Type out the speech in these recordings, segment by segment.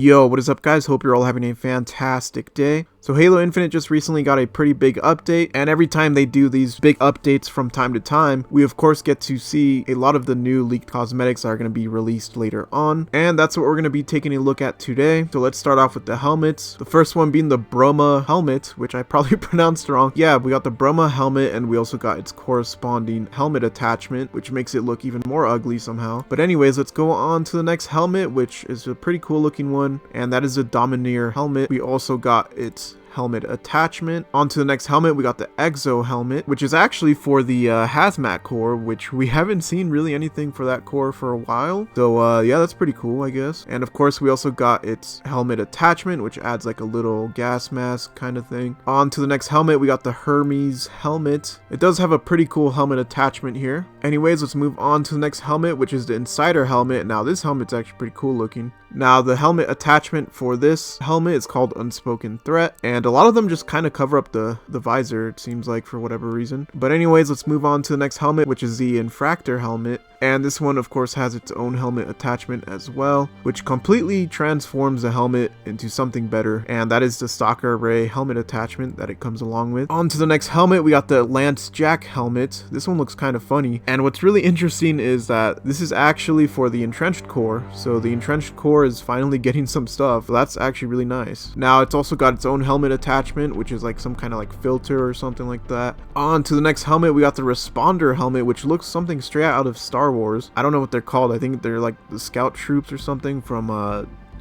Yo, what is up guys? Hope you're all having a fantastic day. So Halo Infinite just recently got a pretty big update, and every time they do these big updates from time to time, we of course get to see a lot of the new leaked cosmetics that are going to be released later on, and that's what we're going to be taking a look at today. So let's start off with the helmets. The first one being the Broma helmet, which I probably pronounced wrong. Yeah, we got the Broma helmet, and we also got its corresponding helmet attachment, which makes it look even more ugly somehow. But anyways, let's go on to the next helmet, which is a pretty cool looking one, and that is the Domineer helmet. We also got its helmet attachment. On to the next helmet, we got the Exo helmet, which is actually for the hazmat core, which we haven't seen really anything for that core for a while. So yeah, that's pretty cool, I guess. And of course, we also got its helmet attachment, which adds like a little gas mask kind of thing. On to the next helmet, we got the Hermes helmet. It does have a pretty cool helmet attachment here. Anyways, let's move on to the next helmet, which is the Insider helmet. Now this helmet's actually pretty cool looking. Now the helmet attachment for this helmet is called Unspoken Threat, and a lot of them just kind of cover up the visor, it seems like, for whatever reason. But anyways, let's move on to the next helmet, which is the Infractor helmet. And this one of course has its own helmet attachment as well, which completely transforms the helmet into something better, and that is the Stalker Array helmet attachment that it comes along with. On to the next helmet, we got the Lance Jack helmet. This one looks kind of funny, and what's really interesting is that this is actually for the Entrenched Core, so the Entrenched Core is finally getting some stuff. So that's actually really nice. Now it's also got its own helmet attachment, which is like some kind of like filter or something like that. On to the next helmet, we got the Responder helmet, which looks something straight out of Star Wars. I don't know what they're called. I think they're like the scout troops or something from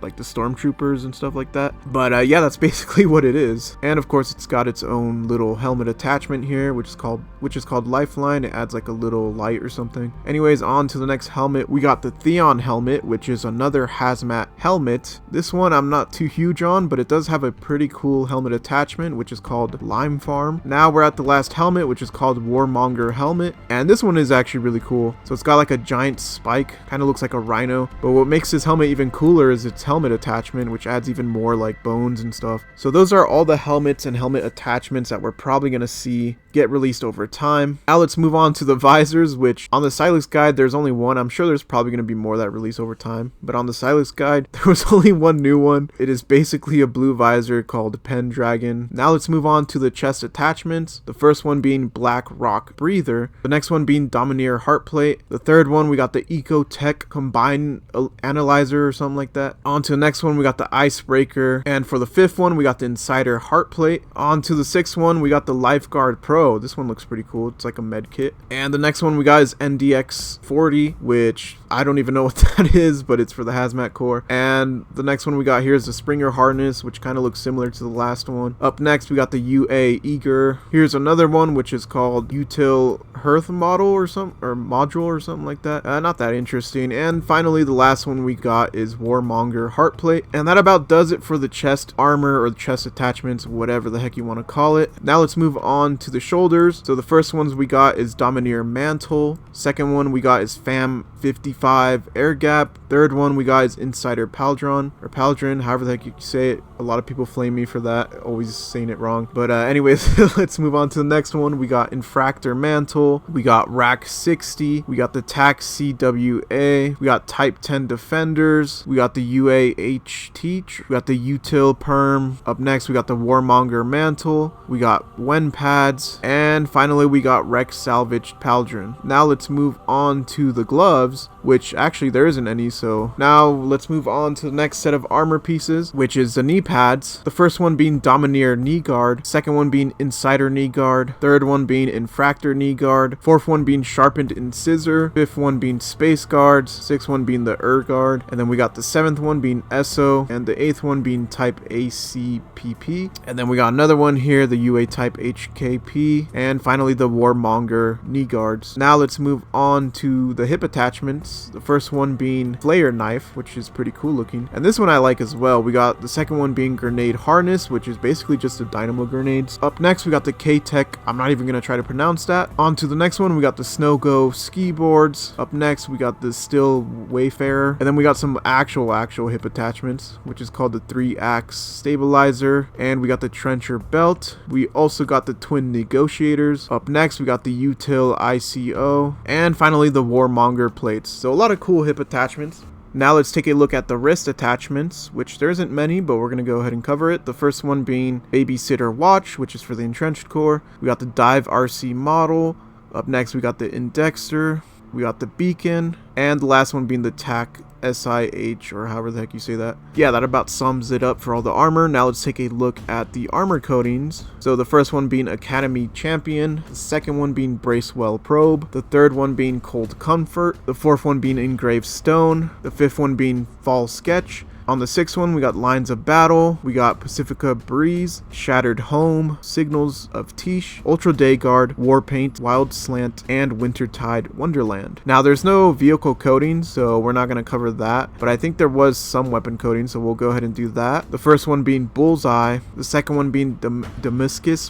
like the stormtroopers and stuff like that. But yeah, that's basically what it is. And of course, it's got its own little helmet attachment here, which is called Lifeline. It adds like a little light or something. Anyways, on to the next helmet, we got the Theon helmet, which is another hazmat helmet. This one I'm not too huge on, but it does have a pretty cool helmet attachment, which is called Lime Farm. Now we're at the last helmet, which is called Warmonger helmet, and this one is actually really cool. So it's got like a giant spike, kind of looks like a rhino, but what makes this helmet even cooler is its helmet attachment, which adds even more like bones and stuff. So those are all the helmets and helmet attachments that we're probably going to see get released over time. Now let's move on to the visors, which on the cylix guide there's only one. I'm sure there's probably going to be more that release over time, but on the cylix guide there was only one new one. It is basically a blue visor called Pendragon. Now let's move on to the chest attachments. The first one being Black Rock Breather, the next one being Domineer Heartplate, the third one we got the Ecotech Combine Analyzer or something like that. On to the next one we got the Icebreaker, and for the fifth one we got the Insider Heartplate. On to the sixth one we got the Lifeguard Pro. This one looks pretty cool. It's like a med kit. And the next one we got is NDX40, which I don't even know what that is, but it's for the hazmat core. And the next one we got here is the Springer Harness, which kind of looks similar to the last one. Up next we got the UA Eager. Here's another one which is called Util Hearth Model or module or something like that. Not that interesting. And finally the last one we got is Warmonger Heartplate, and that about does it for the chest armor or the chest attachments, whatever the heck you want to call it. Now let's move on to the shoulders. So the first ones we got is Domineer Mantle, second one we got is Fam 55 Air Gap, third one we got is Insider Paldron, or Paldron, however the heck you say it. A lot of people flame me for that, always saying it wrong. But anyways, let's move on to the next one. We got Infractor Mantle, we got Rack 60, we got the TAC CWA, we got Type 10 Defenders, we got the UAH Teach, we got the Util Perm. Up next we got the Warmonger Mantle, we got Pads, and finally we got Rex Salvaged Paldron. Now let's move on to the gloves, which actually there isn't any. So now let's move on to the next set of armor pieces, which is the knee pads. The first one being Domineer Knee Guard, second one being Insider Knee Guard, third one being Infractor Knee Guard, fourth one being Sharpened Incisor, fifth one being Space Guards, sixth one being the Guard, and then we got the seventh one being ESO, and the eighth one being Type ACPP, and then we got another one here, the UA Type HKP, and finally the Warmonger Knee Guards. Now let's move on to the hip attachments. The first one being Flayer Knife, which is pretty cool looking, and this one I like as well. We got the second one being Grenade Harness, which is basically just the dynamo grenades. Up next we got the K-Tech, I'm not even gonna try to pronounce that. On to the next one we got the Snow Go ski boards. Up next we got the Still Wayfarer, and then we got some actual hip attachments, which is called the 3-Axe Stabilizer, and we got the Trencher Belt. We also got the Twin Negotiators. Up next we got the Util ICO, and finally the Warmonger plates. So a lot of cool hip attachments. Now let's take a look at the wrist attachments, which there isn't many, but we're going to go ahead and cover it. The first one being Babysitter Watch, which is for the Entrenched Corps. We got the Dive RC model. Up next, we got the Indexer. We got the Beacon. And the last one being the TAC SIH, or however the heck you say that. Yeah, that about sums it up for all the armor. Now let's take a look at the armor coatings. So the first one being Academy Champion, the second one being Bracewell Probe, the third one being Cold Comfort, the fourth one being Engraved Stone, the fifth one being Fall Sketch. On the sixth one, we got Lines of Battle, we got Pacifica Breeze, Shattered Home, Signals of Tish, Ultra Day Guard, Warpaint, Wild Slant, and Wintertide Wonderland. Now, there's no vehicle coating, so we're not going to cover that, but I think there was some weapon coating, so we'll go ahead and do that. The first one being Bullseye, the second one being Damascus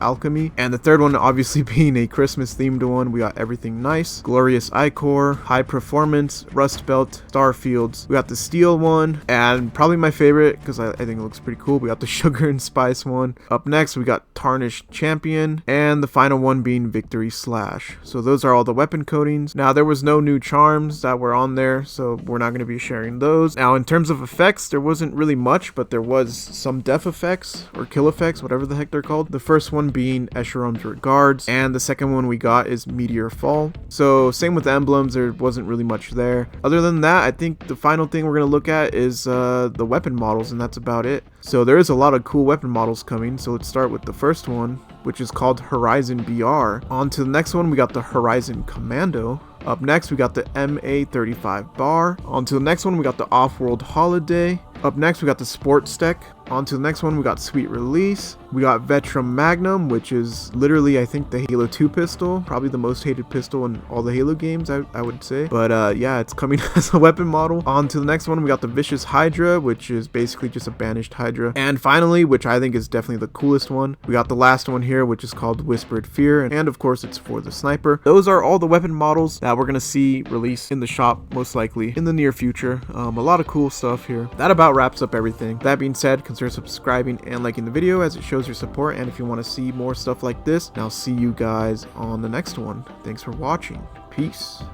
Alchemy, and the third one obviously being a Christmas themed one. We got Everything Nice, Glorious Ichor, High Performance, Rust Belt, Starfields. We got the Steel one, and probably my favorite because I think it looks pretty cool. We got the Sugar and Spice one. Up next, we got Tarnished Champion, and the final one being Victory Slash. So those are all the weapon coatings. Now, there was no new charms that were on there, so we're not going to be sharing those. Now, in terms of effects, there wasn't really much, but there was some death effects or kill effects, whatever the heck they're called. The first one being Escherum's Regards, and the second one we got is Meteor Fall. So same with the emblems, there wasn't really much there. Other than that, I think the final thing we're going to look at is the weapon models, and that's about it. So there is a lot of cool weapon models coming, so let's start with the first one, which is called Horizon BR. On to the next one, we got the Horizon Commando. Up next, we got the MA35 Bar. On to the next one, we got the Off-World Holiday. Up next, we got the Sports Tech. On to the next one, we got Sweet Release. We got Vetrum Magnum, which is literally, I think, the Halo 2 pistol. Probably the most hated pistol in all the Halo games, I would say. But yeah, it's coming as a weapon model. On to the next one, we got the Vicious Hydra, which is basically just a banished Hydra. And finally, which I think is definitely the coolest one, we got the last one here, which is called Whispered Fear. And of course, it's for the Sniper. Those are all the weapon models that we're going to see released in the shop, most likely, in the near future. A lot of cool stuff here. That about wraps up everything. That being said, consider subscribing and liking the video as it shows your support, and if you want to see more stuff like this, I'll see you guys on the next one. Thanks for watching. Peace.